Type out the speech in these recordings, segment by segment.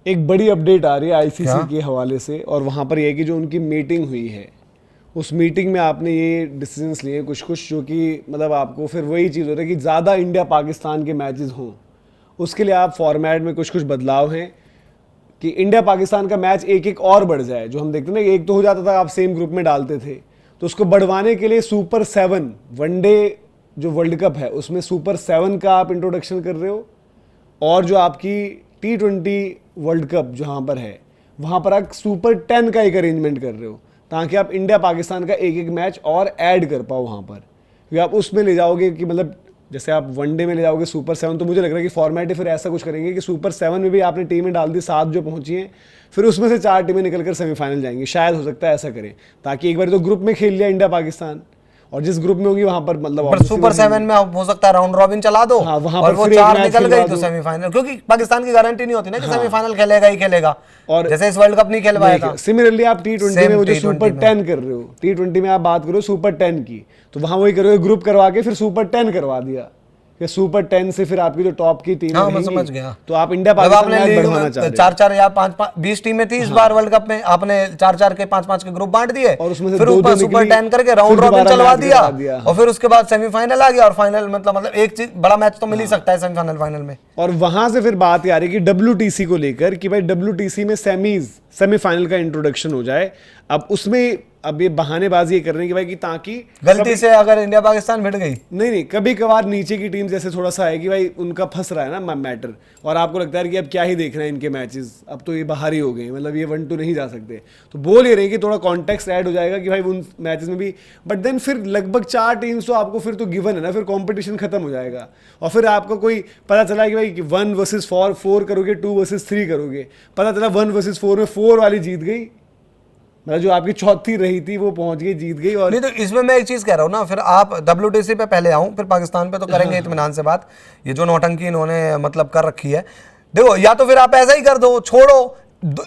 एक बड़ी अपडेट आ रही है आईसीसी के हवाले से, और वहाँ पर यह कि जो उनकी मीटिंग हुई है उस मीटिंग में आपने ये डिसीजंस लिए कुछ कुछ, जो कि मतलब आपको फिर वही चीज़ हो रही है कि ज़्यादा इंडिया पाकिस्तान के मैचेस हों, उसके लिए आप फॉर्मेट में कुछ कुछ बदलाव हैं कि इंडिया पाकिस्तान का मैच एक एक और बढ़ जाए। जो हम देखते हैं ना, एक तो हो जाता था आप सेम ग्रुप में डालते थे, तो उसको बढ़वाने के लिए सुपर 7 वनडे जो वर्ल्ड कप है उसमें सुपर 7 का आप इंट्रोडक्शन कर रहे हो, और जो आपकी T20 वर्ल्ड कप जहाँ पर है वहाँ पर आप सुपर 10 का एक अरेंजमेंट कर रहे हो, ताकि आप इंडिया पाकिस्तान का एक एक मैच और ऐड कर पाओ वहाँ पर। क्योंकि आप उसमें ले जाओगे कि मतलब जैसे आप वनडे में ले जाओगे सुपर 7, तो मुझे लग रहा है कि फॉर्मेट फिर ऐसा कुछ करेंगे कि सुपर 7 में भी आपने टीमें डाल दी 7 जो पहुंची हैं, फिर उसमें से 4 टीमें निकलकर सेमीफाइनल जाएंगी। शायद हो सकता है ऐसा करें, ताकि एक बार तो ग्रुप में खेल लिया इंडिया पाकिस्तान, और जिस ग्रुप में होगी वहां पर मतलब पर सुपर 7 में हो सकता है राउंड रॉबिन चला दो। हाँ, वहां और पर वो फिर 4 निकल गई तो सेमीफाइनल, क्योंकि पाकिस्तान की गारंटी नहीं होती ना कि सेमीफाइनल खेलेगा ही खेलेगा, और जैसे इस वर्ल्ड कप नहीं खेल पाया था। सिमिलरली आप T20 में वो जो सुपर 10 कर रहे हो, T20 में आप बात करो सुपर 10 की, तो वहां वही करोगे, ग्रुप करवा के फिर सुपर 10 करवा दिया कि सुपर 10 से फिर आपकी जो टॉप की टीम हाँ, मैं समझ गया। तो आप इंडिया पाकिस्तान मैच बढ़वाना चाह रहे हो। 4-4 या 5-5 20 टीमें थी इस बार वर्ल्ड कप में, आपने 4-4 के 5-5 के ग्रुप बांट दिए, और उसमें से फिर ऊपर सुपर 10 करके राउंड रॉबिन चलवा दिया, और फिर उसके बाद सेमीफाइनल आ गया, और फाइनल मतलब एक चीज बड़ा मैच तो मिल ही सकता है सेमीफाइनल फाइनल में। और वहां से फिर बात आ रही है कि WTC को लेकर कि भाई WTC में सेमीफाइनल का इंट्रोडक्शन हो जाए। अब उसमें अब ये बहानेबाजी ये कर रहे हैं कि भाई कि ताकि गलती से अगर इंडिया पाकिस्तान भिड़ गई, नहीं कभी कभार नीचे की टीम जैसे थोड़ा सा है कि भाई उनका फंस रहा है ना मैटर, और आपको लगता है कि अब क्या ही देखना है इनके मैचेस, अब तो ये बाहर ही हो गए, मतलब ये 1-2 नहीं जा सकते, तो बोल ये रहे कि थोड़ा कॉन्टेक्स्ट ऐड हो जाएगा कि भाई उन मैचेस में भी, बट देन फिर लगभग 4 टीम्स तो आपको फिर तो गिवन है ना, फिर कॉम्पिटिशन खत्म हो जाएगा, और फिर आपको कोई पता चला कि भाई 1 वर्सेस 4 करोगे, 2 वर्सेस 3 करोगे, पता चला 1 वर्सेस 4 में 4 वाली जीत गई, मतलब जो आपकी चौथी रही थी वो पहुंच गई, जीत गई। और नहीं तो इसमें मैं एक चीज कह रहा हूं ना, फिर आप WTC पे पहले आऊं, फिर पाकिस्तान पे तो करेंगे इत्मीनान से बात। ये जो नौटंकी इन्होंने मतलब कर रखी है, देखो या तो फिर आप ऐसा ही कर दो, छोड़ो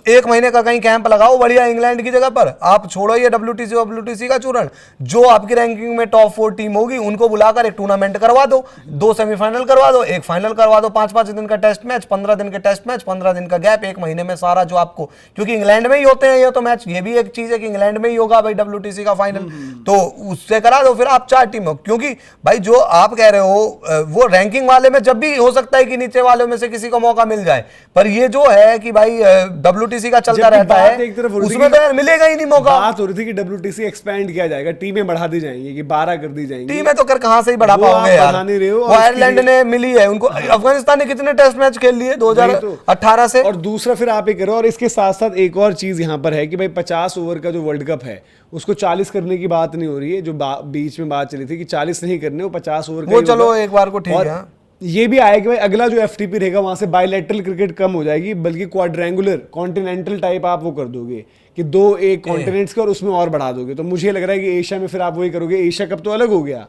1 महीने का कहीं कैंप लगाओ बढ़िया इंग्लैंड की जगह पर, आप छोड़ो ये WTC का चूरण, जो आपकी रैंकिंग में टॉप 4 टीम होगी उनको बुलाकर एक टूर्नामेंट करवा दो, 2 सेमीफाइनल करवा दो, 1 फाइनल करवा दो, 5-5 दिन का टेस्ट मैच, 15 दिन के टेस्ट मैच, 15 दिन का गैप, 1 महीने में सारा जो आपको, क्योंकि इंग्लैंड में ही होते हैं ये तो मैच, ये भी एक चीज है कि इंग्लैंड में ही होगा भाई WTC का फाइनल, तो उससे करा दो, फिर आप 4 टीम हो, क्योंकि भाई जो आप कह रहे हो वो रैंकिंग वाले में जब भी हो सकता है कि नीचे वालों में से किसी को मौका मिल जाए, पर ये जो है कि भाई WTC का चलता रहता है, एक तरफ उसमें तो यार मिलेगा ही नहीं मौका। बात हो रही थी कि WTC एक्सपेंड किया जाएगा, टीमें बढ़ा दी जाएंगी, कि 12 कर दी जाएंगी। टीमें तो कर कहां से ही बढ़ा पाओगे यार, वो आयरलैंड ने मिली है उनको, अफगानिस्तान ने कितने टेस्ट मैच खेल लिए 2018 से। और दूसरा फिर आप ये करो, और इसके साथ साथ एक और चीज यहां पर है कि भाई 50 ओवर का जो वर्ल्ड कप है उसको 40 करने की बात नहीं हो रही है, जो बीच में बात चली थी कि 40 नहीं करने, वो 50 ओवर का, वो चलो एक बार को ठीक है। ये भी आया कि भाई अगला जो FTP रहेगा वहां से बायलैटरल क्रिकेट कम हो जाएगी, बल्कि क्वाड्रेंगुलर कॉन्टिनेंटल टाइप आप वो कर दोगे कि 2 एक कॉन्टिनेंट्स का, और उसमें और बढ़ा दोगे, तो मुझे लग रहा है कि एशिया में फिर आप वही करोगे। एशिया कप तो अलग हो गया,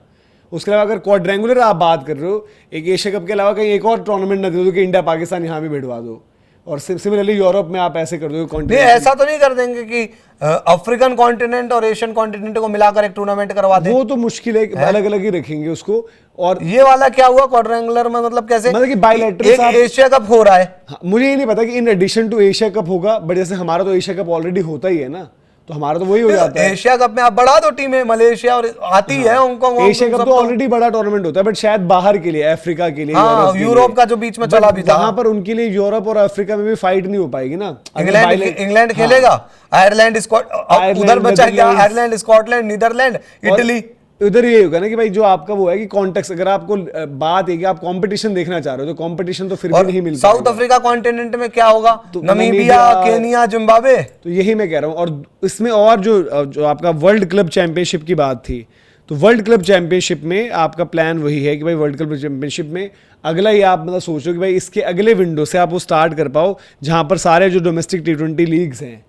उसके अलावा अगर क्वाड्रेंगुलर आप बात कर रहे हो, एक एशिया कप के अलावा कहीं एक और टूर्नामेंट न दे दो कि इंडिया पाकिस्तान यहाँ भी भिड़वा दो, और सिमिलरली यूरोप में आप ऐसे कर दोगे। नहीं ऐसा तो नहीं कर देंगे कि अफ्रीकन कॉन्टिनेंट और एशियन कॉन्टिनेंट को मिलाकर एक टूर्नामेंट करवा दें, वो तो मुश्किल है, अलग अलग ही रखेंगे उसको। और ये वाला क्या हुआ क्वाड्रेंगुलर में, मतलब कैसे, मतलब कि बायलैटरल एक एशिया कप हो रहा है। हाँ, मुझे ये नहीं पता कि in addition to Asia Cup होगा, बट जैसे हमारा तो एशिया कप ऑलरेडी होता ही है ना, तो हमारा तो वही हो जाता है। एशिया कप में आप बढ़ा दो टीमें, मलेशिया और आती है हांगकांग, एशिया कप तो ऑलरेडी बड़ा टूर्नामेंट होता है, बट शायद बाहर के लिए, अफ्रीका के लिए, यूरोप का जो बीच में चला भी था, वहां पर उनके लिए यूरोप और अफ्रीका में भी फाइट नहीं हो पाएगी ना। इंग्लैंड खेलेगा, आयरलैंड उधर बचा क्या, आयरलैंड, स्कॉटलैंड, नीदरलैंड, इटली, उधर ये होगा ना कि भाई जो आपका वो है कि कॉन्टेक्स्ट, अगर आपको बात है कि आप कंपटीशन देखना चाह रहे हो, तो कंपटीशन तो फिर भी नहीं मिल साउथ अफ्रीका कॉन्टिनेंट में क्या होगा, नमीबिया, केनिया, जिम्बाब्वे, तो यही मैं कह रहा हूँ। और इसमें और जो आपका वर्ल्ड क्लब चैंपियनशिप की बात थी, तो वर्ल्ड क्लब चैंपियनशिप में आपका प्लान वही है कि भाई वर्ल्ड क्लब चैंपियनशिप में अगला ही आप मतलब सोचो कि भाई इसके अगले विंडो से आप वो स्टार्ट कर पाओ, जहां पर सारे जो डोमेस्टिक T20 लीग्स हैं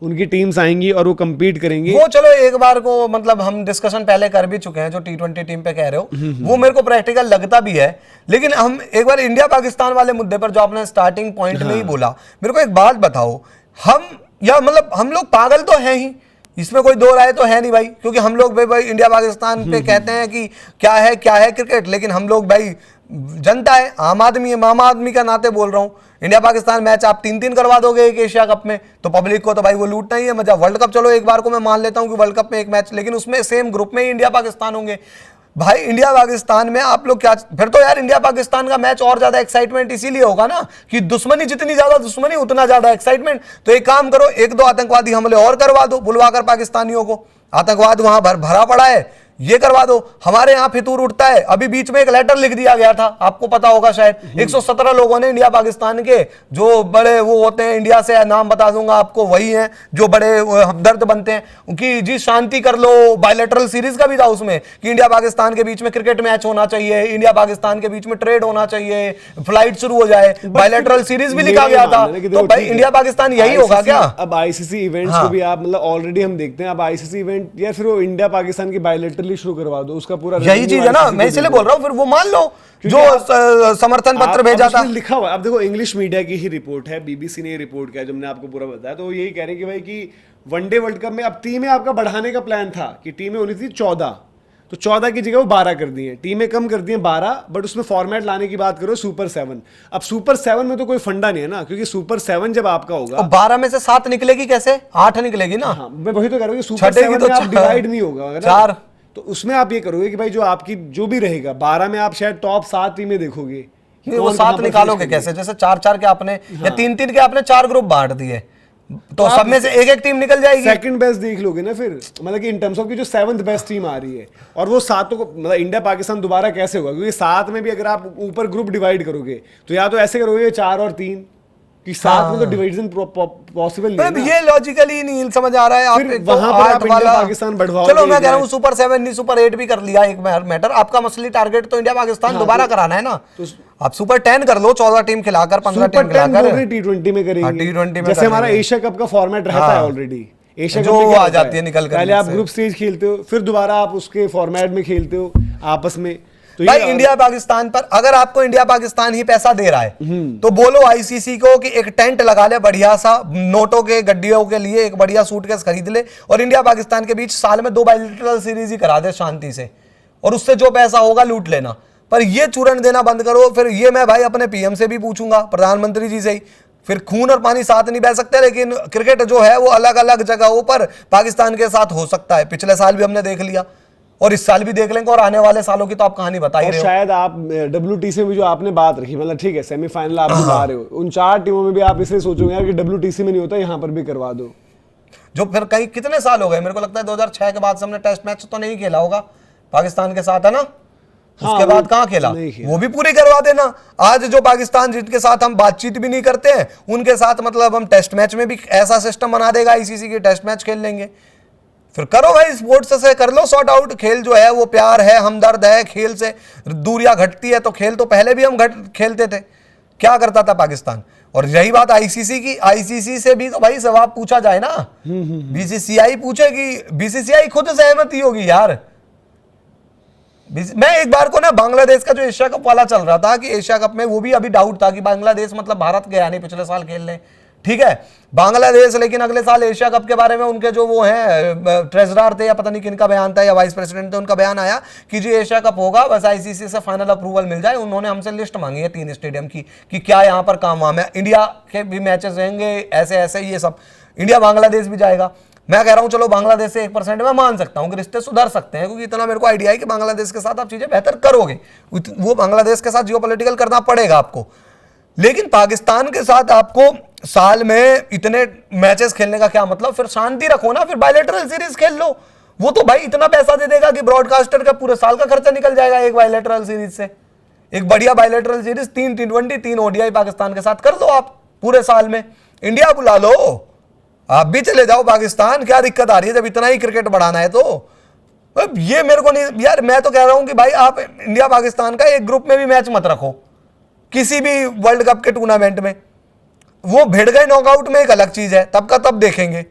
उनकी टीम्स आएंगी और वो compete करेंगे। वो चलो एक बार को मतलब हम डिस्कशन पहले कर भी चुके हैं, जो T20 टीम पे कह रहे हो वो मेरे को प्रैक्टिकल लगता भी है, लेकिन हम एक बार इंडिया पाकिस्तान वाले मुद्दे पर जो आपने स्टार्टिंग पॉइंट में ही बोला, मेरे को एक बात बताओ, हम या मतलब हम लोग पागल तो हैं ही, इसमें कोई दो राय तो है नहीं भाई, क्योंकि हम लोग भाई इंडिया पाकिस्तान पे कहते हैं कि क्या है क्रिकेट, लेकिन हम लोग भाई जनता है, आम आदमी है, आम आदमी का नाते बोल रहा हूँ, इंडिया पाकिस्तान मैच आप 3-3 करवा दोगे एक एशिया कप में, तो पब्लिक को तो भाई वो लूटना ही है मजा। वर्ल्ड कप चलो एक बार को मैं मान लेता हूं कि वर्ल्ड कप में एक मैच, लेकिन उसमें सेम ग्रुप में ही इंडिया पाकिस्तान होंगे। भाई इंडिया पाकिस्तान में आप लोग क्या, फिर तो यार इंडिया पाकिस्तान का मैच और ज्यादा एक्साइटमेंट इसीलिए होगा ना कि दुश्मनी जितनी ज्यादा दुश्मनी उतना ज्यादा एक्साइटमेंट। तो एक काम करो, 1-2 आतंकवादी हमले और करवा दो, बुलवाकर पाकिस्तानियों को, आतंकवाद वहां भरा पड़ा है, ये करवा दो। हमारे यहां फितूर उठता है, अभी बीच में एक लेटर लिख दिया गया था, आपको पता होगा शायद, 117 लोगों ने इंडिया पाकिस्तान के जो बड़े वो होते हैं इंडिया से, नाम बता दूंगा आपको, वही हैं जो बड़े हमदर्द बनते हैं कि जी शांति कर लो। बायलैटरल सीरीज का भी था उसमें कि इंडिया पाकिस्तान के बीच में क्रिकेट मैच होना चाहिए, इंडिया पाकिस्तान के बीच में ट्रेड होना चाहिए, फ्लाइट शुरू हो जाए, बायलैटरल सीरीज भी लिखा गया था। तो भाई इंडिया पाकिस्तान यही होगा क्या? अब आईसीसी इवेंट्स को भी आप मतलब ऑलरेडी हम देखते हैं, अब आईसीसी इवेंट या फिर वो इंडिया पाकिस्तान की बायलैटरल शुरू करवा दो, उसका पूरा यही चीज है ना, मैं इसलिए बोल रहा हूं, फिर वो मान लो जो समर्थन पत्र भेजा था लिखा हुआ। अब देखो इंग्लिश मीडिया की ही रिपोर्ट है, बीबीसी ने रिपोर्ट किया, जो हमने आपको पूरा बताया, तो यही कह रहे हैं कि भाई कि वनडे वर्ल्ड कप में अब टीमें आपका बढ़ाने का प्लान था कि टीमें होनी थी 14, तो 14 की जगह वो 12 कर दी है, टीमें कम कर दी हैं 12, बट उसमें फॉर्मेट लाने की बात करो सुपर 7। अब सुपर 7 में तो कोई फंडा नहीं है ना, क्योंकि सुपर 7 जब आपका होगा, 12 में से 7 निकलेगी कैसे, 8 निकलेगी ना। हाँ, मैं वही तो कह रहा हूँ कि सुपर 7 में आप डिवाइड नहीं होगा 4, तो उसमें आप ये करोगे कि भाई जो आपकी जो भी रहेगा 12 में आप शायद टॉप 7 टीमें देखोगे, वो 7 निकालोगे कैसे? जैसे 4-4 के आपने या 3-3 के आपने 4 ग्रुप बांट दिए, तो सब में से एक टीम निकल जाएगी। सेकंड बेस्ट देख लोगे ना फिर, मतलब कि इन टर्म्स ऑफ की जो 7th बेस्ट टीम आ रही है, और वो 7 को मतलब इंडिया पाकिस्तान दोबारा कैसे होगा, क्योंकि 7 में भी अगर आप ऊपर ग्रुप डिवाइड करोगे तो या तो ऐसे करोगे 4 और 3 कि 7 में तो डिवीजन पॉसिबल नहीं है। ये लॉजिकली नहीं समझ आ रहा है। आप एक वहां पर आप इंडिया पाकिस्तान बढ़वाओगे। चलो मैं कह रहा हूँ सुपर 7 नहीं सुपर 8 भी कर लिया एक मैटर, आपका मसली टारगेट तो इंडिया पाकिस्तान दोबारा कराना है ना। आप सुपर 10 कर लो, 14 टीम खिलाकर, 15 टीम खिलाकर T20 में करेंगे। T20 में जैसे हमारा एशिया कप का फॉर्मेट रहता है ऑलरेडी, एशिया जो आ जाती है निकल कर, पहले आप ग्रुप स्टेज खेलते हो, फिर दोबारा आप उसके फॉर्मेट में खेलते हो आपस में। तो भाई इंडिया पाकिस्तान पर अगर आपको इंडिया पाकिस्तान ही पैसा दे रहा है तो बोलो आईसीसी को कि एक टेंट लगा ले बढ़िया सा, नोटों के गड्डियों के लिए एक बढ़िया सूटकेस खरीद ले, और इंडिया पाकिस्तान के बीच साल में 2 बायलैटरल सीरीज ही करा दे शांति से, और उससे जो पैसा होगा लूट लेना। पर ये चूरन देना बंद करो। फिर ये मैं भाई अपने पीएम से भी पूछूंगा, प्रधानमंत्री जी से ही। फिर खून और पानी साथ नहीं बह सकते, लेकिन क्रिकेट जो है वो अलग अलग जगहों पर पाकिस्तान के साथ हो सकता है। पिछले साल भी हमने देख लिया, और इस साल भी देख लेंगे, और आने वाले सालों की तो आप कहानी बता ही रहे हो। शायद आप WTC में भी जो आपने बात रखी, मतलब ठीक है सेमीफाइनल आप दिखा रहे हो, उन 4 टीमों में भी आप इसे सोचोगे यार कि WTC में नहीं होता, यहाँ पर भी करवा दो। जो फिर कई कितने साल हो गए, मेरे को लगता है 2006 के बाद से हमने टेस्ट मैच तो नहीं खेला होगा पाकिस्तान के साथ, है ना। उसके बाद कहां खेला, वो भी पूरी करवा देना। आज जो पाकिस्तान जिनके साथ हम बातचीत भी नहीं करते हैं, उनके साथ मतलब हम टेस्ट मैच में भी ऐसा सिस्टम बना देगा आईसीसी की, टेस्ट मैच खेल लेंगे। फिर करो भाई, स्पोर्ट्स से कर लो सॉर्ट आउट। खेल जो है वो प्यार है, हमदर्द है, खेल से दूरियां घटती है, तो खेल तो पहले भी हम खेलते थे। क्या करता था पाकिस्तान? और यही बात आईसीसी की, आईसीसी से भी तो भाई सवाल पूछा जाए ना, बीसीसीआई पूछेगी, बीसीसीआई खुद सहमति होगी यार। मैं एक बार को ना बांग्लादेश का जो एशिया कप वाला चल रहा था कि एशिया कप में वो भी अभी डाउट था कि बांग्लादेश मतलब भारत गया नहीं पिछले साल खेलने, ठीक है बांग्लादेश, लेकिन अगले साल एशिया कप के बारे में उनके जो वो हैं ट्रेजरर थे या पता नहीं किनका बयान था या वाइस प्रेसिडेंट थे, उनका बयान आया कि जी एशिया कप होगा, बस आईसीसी से फाइनल अप्रूवल मिल जाए। उन्होंने हमसे लिस्ट मांगी है 3 स्टेडियम की कि क्या यहाँ पर काम वाम है, इंडिया के भी मैचेस रहेंगे, ऐसे ऐसे ये सब, इंडिया बांग्लादेश भी जाएगा। मैं कह रहा हूं चलो बांग्लादेश से 1% मैं मान सकता हूं कि रिश्ते सुधर सकते हैं, क्योंकि इतना मेरे को आइडिया है कि बांग्लादेश के साथ आप चीजें बेहतर करोगे, वो बांग्लादेश के साथ जियोपॉलिटिकल करना पड़ेगा आपको। लेकिन पाकिस्तान के साथ आपको साल में इतने मैचेस खेलने का क्या मतलब? फिर शांति रखो ना, फिर बायलैटरल सीरीज खेल लो। वो तो भाई इतना पैसा दे देगा कि ब्रॉडकास्टर का पूरे साल का खर्चा निकल जाएगा एक बायलैटरल सीरीज से। एक बढ़िया bilateral series 3 T20 3 ODI Pakistan के साथ कर दो आप पूरे साल में। इंडिया बुला लो, आप भी चले जाओ पाकिस्तान, क्या दिक्कत आ रही है जब इतना ही क्रिकेट बढ़ाना है तो। ये मेरे को नहीं यार, मैं तो कह रहा हूं कि भाई आप इंडिया पाकिस्तान का एक ग्रुप में भी मैच मत रखो किसी भी वर्ल्ड कप के टूर्नामेंट में। वो भिड़ गए नॉकआउट में एक अलग चीज है, तब का तब देखेंगे।